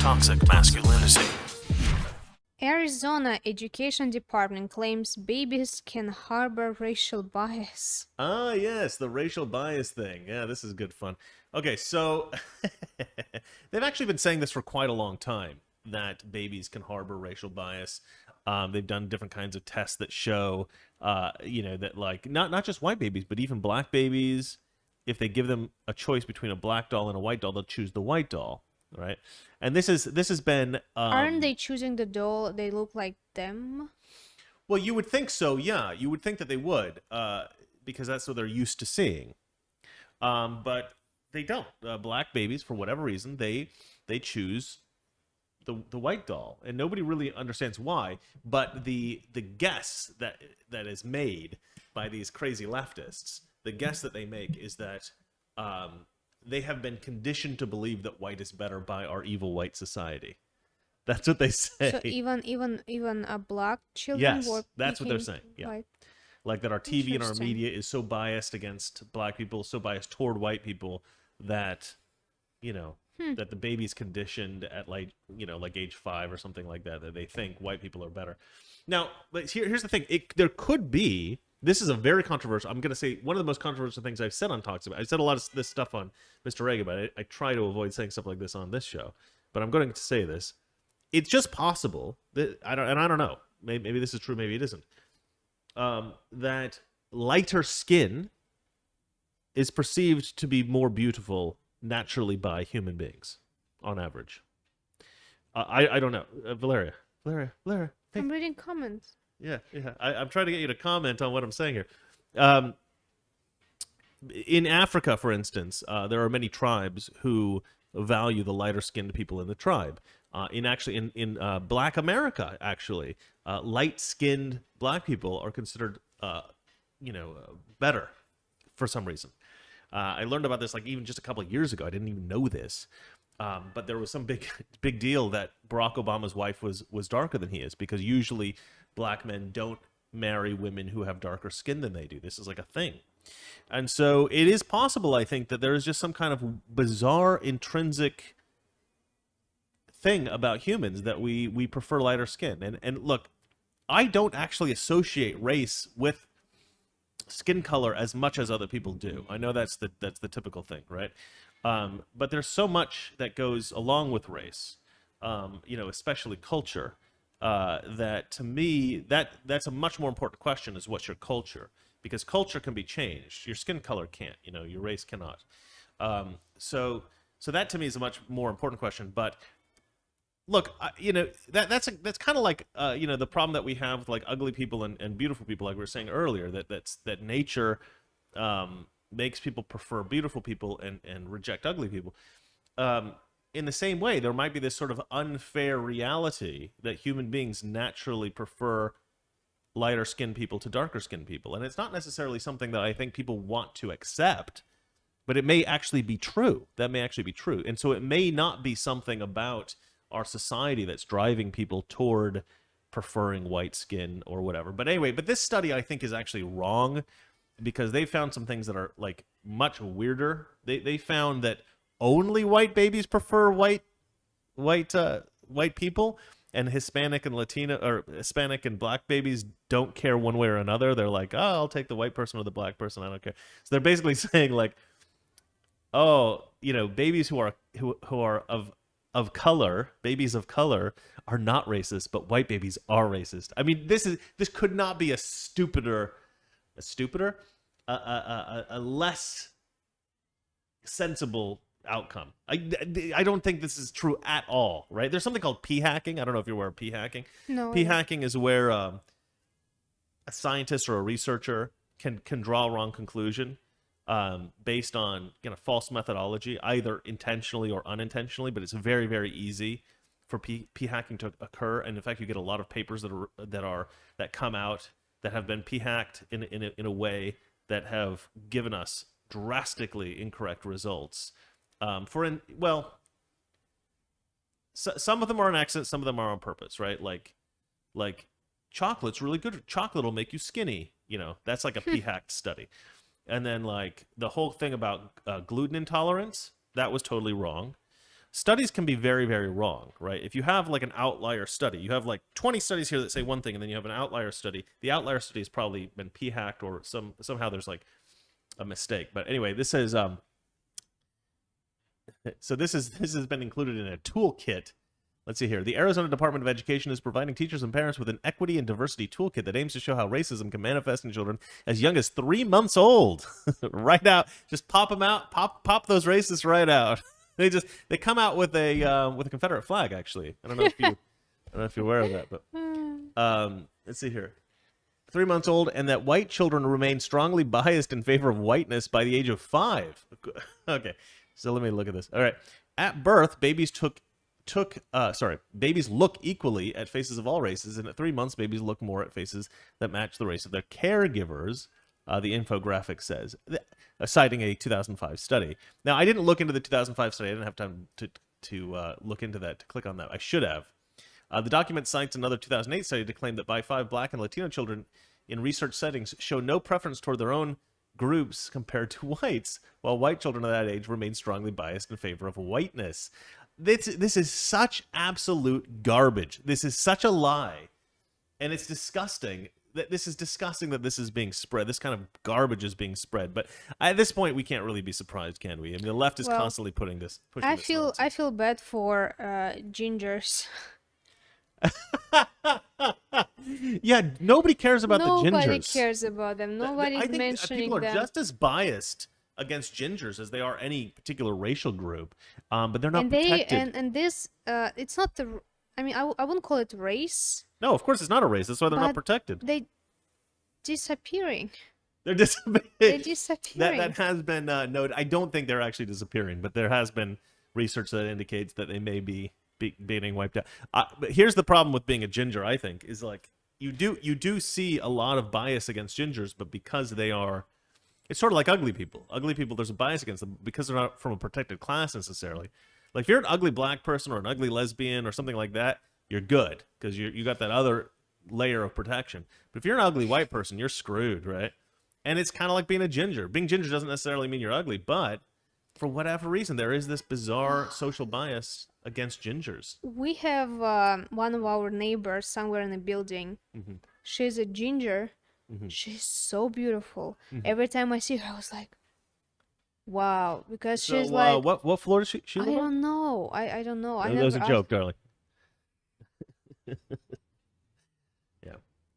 Toxic masculinity. Arizona Education Department claims babies can harbor racial bias. Ah, yes, the racial bias thing. Yeah, this is good fun. Okay, so they've actually been saying this for quite a long time, that babies can harbor racial bias. They've done different kinds of tests that show, that like not just white babies, but even black babies, if they give them a choice between a black doll and a white doll, they'll choose the white doll, right? And this has been Aren't they choosing the doll they look like them? well, you would think so, yeah. You would think that they would, because that's what they're used to seeing. But they don't. Black babies, for whatever reason, they choose the white doll, and nobody really understands why. But the guess that is made by these crazy leftists, the guess that they make is that they have been conditioned to believe that white is better by our evil white society. That's what they say. So even a black children Yes, were that's what they're picking saying. Yeah. white. Like that our TV and our Interesting. media is so biased against black people, so biased toward white people that, that the baby's conditioned at like age 5 or something like that, that they think white people are better. Now, but here's the thing. There could be, this is a very controversial, I'm going to say one of the most controversial things I've said on Talks About. I said a lot of this stuff on Mr. Reagan, but I try to avoid saying stuff like this on this show. But I'm going to say this. It's just possible that, I don't know, maybe this is true, maybe it isn't, that lighter skin is perceived to be more beautiful naturally by human beings, on average. I don't know. Valeria. Hey. I'm reading comments. Yeah. I'm trying to get you to comment on what I'm saying here. In Africa, for instance, there are many tribes who value the lighter-skinned people in the tribe. In Black America, actually, light-skinned black people are considered, better for some reason. I learned about this like even just a couple of years ago. I didn't even know this, but there was some big deal that Barack Obama's wife was darker than he is, because usually black men don't marry women who have darker skin than they do. This is like a thing. And so it is possible, I think, that there is just some kind of bizarre intrinsic thing about humans that we prefer lighter skin. And look, I don't actually associate race with skin color as much as other people do. I know that's the typical thing, right? But there's so much that goes along with race, especially culture, that to me that's a much more important question, is what's your culture? Because culture can be changed. Your skin color can't, your race cannot. So that to me is a much more important question. But look, that's kind of like the problem that we have with like ugly people and beautiful people, like we were saying earlier, that nature makes people prefer beautiful people and reject ugly people. In the same way, there might be this sort of unfair reality that human beings naturally prefer lighter skinned people to darker skinned people, and it's not necessarily something that I think people want to accept, but it may actually be true. That may actually be true, and so it may not be something about our society that's driving people toward preferring white skin or whatever. But anyway, this study I think is actually wrong, because they found some things that are like much weirder. They found that only white babies prefer white people, and Hispanic and Latino or Hispanic and black babies don't care one way or another. They're like, oh, I'll take the white person or the black person. I don't care. So they're basically saying like, oh, babies who are of color, babies of color are not racist, but white babies are racist. I mean, this could not be a less sensible outcome. I don't think this is true at all, right? There's something called p-hacking. I don't know if you're aware of p-hacking. No. P-hacking is where a scientist or a researcher can draw a wrong conclusion based on false methodology, either intentionally or unintentionally. But it's very, very easy for p-hacking to occur, and in fact, you get a lot of papers that come out that have been p-hacked in a way that have given us drastically incorrect results. Some of them are an accident, some of them are on purpose, right? Like chocolate's really good. Chocolate will make you skinny. That's like a p-hacked study. And then like the whole thing about gluten intolerance, that was totally wrong. studies can be very, very wrong, right? If you have like an outlier study, you have like 20 studies here that say one thing, and then you have an outlier study. The outlier study has probably been p-hacked, or somehow there's like a mistake. But anyway, this is so this has been included in a toolkit. Let's see here. The Arizona Department of Education is providing teachers and parents with an equity and diversity toolkit that aims to show how racism can manifest in children as young as 3 months old. Right out, just pop them out, pop those racists right out. They come out with a Confederate flag. Actually, I don't know if you're aware of that, but let's see here. 3 months old, and that white children remain strongly biased in favor of whiteness by the age of 5. Okay, so let me look at this. All right, at birth, babies babies look equally at faces of all races, and at 3 months, babies look more at faces that match the race of their caregivers. The infographic says, citing a 2005 study. Now, I didn't look into the 2005 study. I didn't have time to look into that, to click on that. I should have. The document cites another 2008 study to claim that by 5 Black and Latino children in research settings show no preference toward their own groups compared to whites, while white children of that age remain strongly biased in favor of whiteness. This is such absolute garbage. This is such a lie, and it's disgusting. This is disgusting that this is being spread. This kind of garbage is being spread. But at this point, we can't really be surprised, can we? I mean, the left is constantly pushing this. I feel bad for gingers. Yeah, nobody cares about the gingers. Nobody cares about them. Nobody's mentioning people are them. just as biased against gingers as they are any particular racial group, but they're not protected. And this, it's not the. I mean, I wouldn't call it race. No, of course it's not a race. That's why they're not protected. They disappearing. They're disappearing. They're disappearing. That has been noted. I don't think they're actually disappearing, but there has been research that indicates that they may be being wiped out. But here's the problem with being a ginger, I think, is like you do see a lot of bias against gingers, but because they are, it's sort of like ugly people. Ugly people, there's a bias against them because they're not from a protected class necessarily. Like if you're an ugly black person or an ugly lesbian or something like that, you're good because you got that other layer of protection. But if you're an ugly white person, you're screwed, right? And it's kind of like being a ginger. Being ginger doesn't necessarily mean you're ugly, but for whatever reason, there is this bizarre social bias against gingers. We have one of our neighbors somewhere in the building. Mm-hmm. She's a ginger. Mm-hmm. She's so beautiful. Mm-hmm. Every time I see her, I was like, wow. Because she's like... What floor does she live on? I don't know. I don't know. That was a joke, darling. Yeah.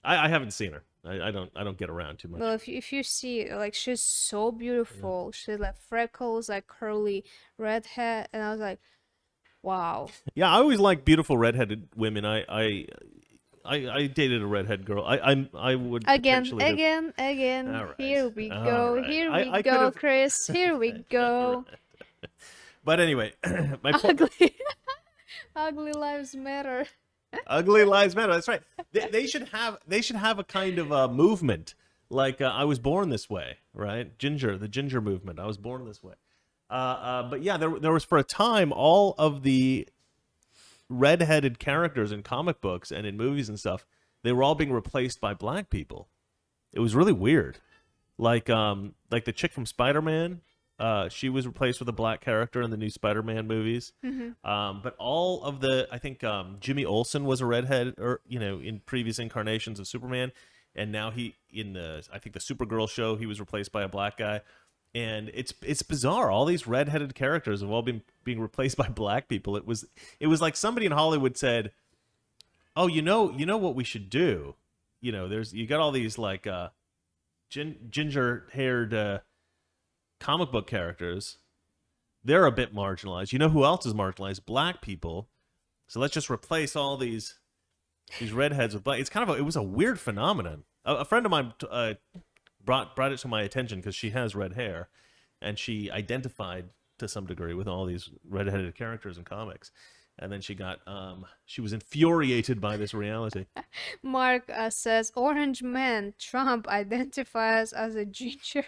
I haven't seen her. I don't get around too much. Well, if you see, like, she's so beautiful. Yeah. She's like freckles, like curly red hair, and I was like, wow. Yeah, I always like beautiful redheaded women. I dated a redhead girl. I would again. Right. Here we go. Right. Here we go, Chris. Here we go. But anyway, my point. Ugly lives matter. Ugly lives matter. That's right. They should have a kind of a movement like I was born this way, right? The ginger movement. I was born this way. But yeah, there was for a time all of the redheaded characters in comic books and in movies and stuff, they were all being replaced by black people. It was really weird. Like the chick from Spider-Man. She was replaced with a black character in the new Spider-Man movies. Mm-hmm. But all of I think Jimmy Olsen was a redhead, or in previous incarnations of Superman, and now I think the Supergirl show, he was replaced by a black guy, and it's bizarre. All these redheaded characters have all been being replaced by black people. It was like somebody in Hollywood said, "Oh, you know what we should do? You got all these like ginger-haired." Comic book characters, they're a bit marginalized. You know who else is marginalized? Black people. So let's just replace all these redheads with black. It was a weird phenomenon. A friend of mine brought it to my attention because she has red hair, and she identified to some degree with all these redheaded characters in comics. And then she was infuriated by this reality. Mark says, "Orange man, Trump identifies as a ginger."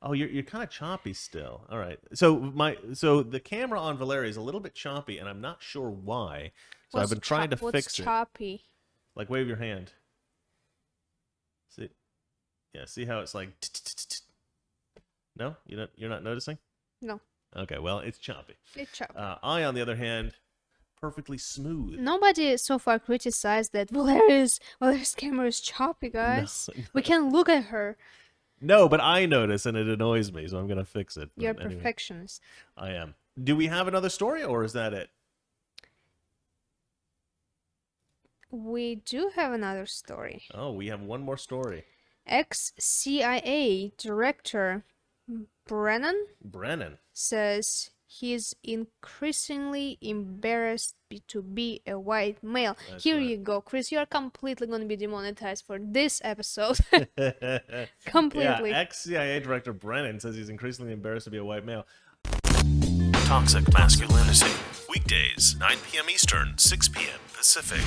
Oh, you're kind of choppy still. All right. So the camera on Valeria is a little bit choppy, and I'm not sure why. So I've been trying to fix it. What's choppy? Like wave your hand. See? Yeah. See how it's like? No, you're not noticing? No. Okay, well, it's choppy. It's choppy. I, on the other hand, perfectly smooth. Nobody so far criticized that Valeria's camera is choppy, guys. We can look at her. No, but I notice, and it annoys me, so I'm going to fix it. You're a But anyway, perfectionist. I am. Do we have another story, or is that it? We do have another story. Oh, we have one more story. Ex-CIA director Brennan says he's increasingly embarrassed to be a white male. That's Here right. you go, Chris. You are completely going to be demonetized for this episode. Completely. Yeah, ex-CIA director Brennan says he's increasingly embarrassed to be a white male. Toxic Masculinity. Weekdays, 9 p.m. Eastern, 6 p.m. Pacific.